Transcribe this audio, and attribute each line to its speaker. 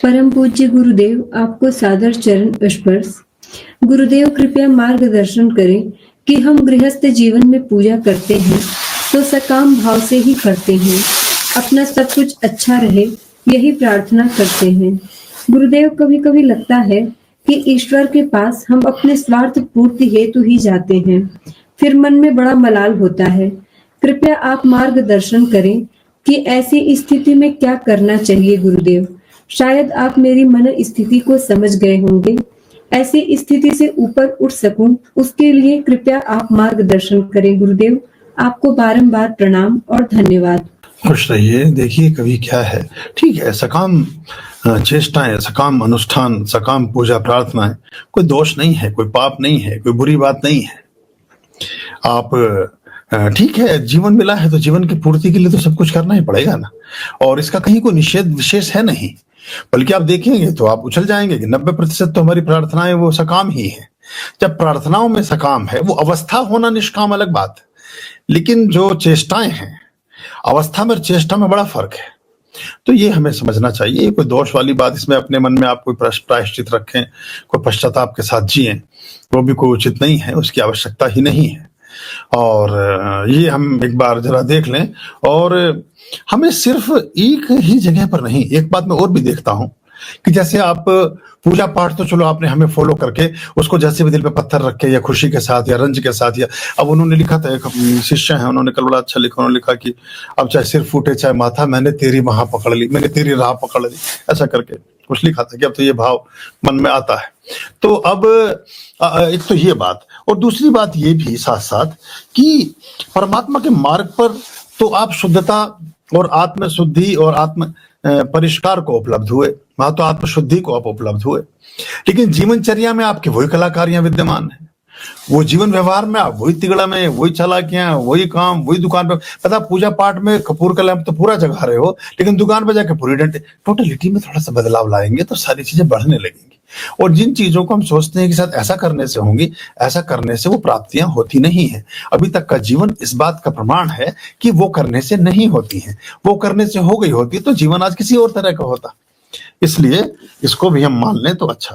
Speaker 1: परम पूज्य गुरुदेव, आपको सादर चरण स्पर्श। गुरुदेव, कृपया मार्गदर्शन करें कि हम गृहस्थ जीवन में पूजा करते हैं तो सकाम भाव से ही करते हैं, अपना सब कुछ अच्छा रहे यही प्रार्थना करते हैं। गुरुदेव, कभी कभी लगता है कि ईश्वर के पास हम अपने स्वार्थ पूर्ति हेतु ही जाते हैं, फिर मन में बड़ा मलाल होता है। कृपया आप मार्गदर्शन करें कि ऐसी स्थिति में क्या करना चाहिए। गुरुदेव, शायद आप मेरी मन स्थिति को समझ गए होंगे। ऐसी स्थिति से ऊपर उठ सकूं, उसके लिए कृपया आप मार्गदर्शन करें। गुरुदेव, आपको बारंबार प्रणाम और धन्यवाद।
Speaker 2: खुश रहिए। देखिए, कभी क्या है, ठीक है, सकाम चेष्टाएं, सकाम अनुष्ठान, सकाम पूजा प्रार्थनाएं कोई दोष नहीं है, कोई पाप नहीं है, कोई बुरी बात नहीं है। आप ठीक है, जीवन मिला है तो जीवन की पूर्ति के लिए तो सब कुछ करना ही पड़ेगा ना, और इसका कहीं कोई निषेध विशेष है नहीं। बल्कि आप देखेंगे तो आप उछल जाएंगे कि 90% तो हमारी प्रार्थनाएं वो सकाम ही है। जब प्रार्थनाओं में सकाम है, वो अवस्था होना निष्काम अलग बात है, लेकिन जो चेष्टाएं हैं, अवस्था में और चेष्टा में बड़ा फर्क है। तो ये हमें समझना चाहिए। कोई दोष वाली बात इसमें अपने मन में आप कोई प्रायश्चित रखें, कोई पश्चाताप के साथ जिए, वो भी कोई उचित नहीं है, उसकी आवश्यकता ही नहीं है। और ये हम एक बार जरा देख लें, और हमें सिर्फ एक ही जगह पर नहीं, एक बात मैं और भी देखता हूं कि जैसे आप पूजा पाठ तो चलो आपने हमें फॉलो करके उसको जैसे भी दिल पे पत्थर रख के या खुशी के साथ या रंज के साथ, या अब उन्होंने लिखा था, एक शिष्य है, उन्होंने कल बड़ा अच्छा लिखा, उन्होंने लिखा कि अब चाहे सिर फूटे चाहे माथा, मैंने तेरी वहां पकड़ ली, मैंने तेरी राह पकड़ ली, ऐसा करके कुछ लिखा था कि अब तो ये भाव मन में आता है। तो अब एक तो ये बात, और दूसरी बात ये भी साथ साथ कि परमात्मा के मार्ग पर तो आप शुद्धता और आत्म शुद्धि और आत्म परिष्कार को उपलब्ध हुए, वहां तो आत्म शुद्धि को आप उपलब्ध हुए, लेकिन जीवनचर्या में आपके वही कलाकारियां विद्यमान है, वो जीवन व्यवहार में आप वही तिगड़ा में, वही चालाकियां, वही काम, वही दुकान पे, पता पूजा पाठ में कपूर का लैंप तो पूरा जगा रहे हो, लेकिन दुकान पे जाके पूरी डंडे। टोटलिटी में थोड़ा सा बदलाव लाएंगे तो सारी चीजें बढ़ने लगेंगी, और जिन चीजों को हम सोचते हैं कि शायद ऐसा करने से होंगी, ऐसा करने से वो प्राप्तियां होती नहीं है। अभी तक का जीवन इस बात का प्रमाण है कि वो करने से नहीं होती है। वो करने से हो गई होती तो जीवन आज किसी और तरह का होता। इसलिए इसको भी हम मान लें तो अच्छा है।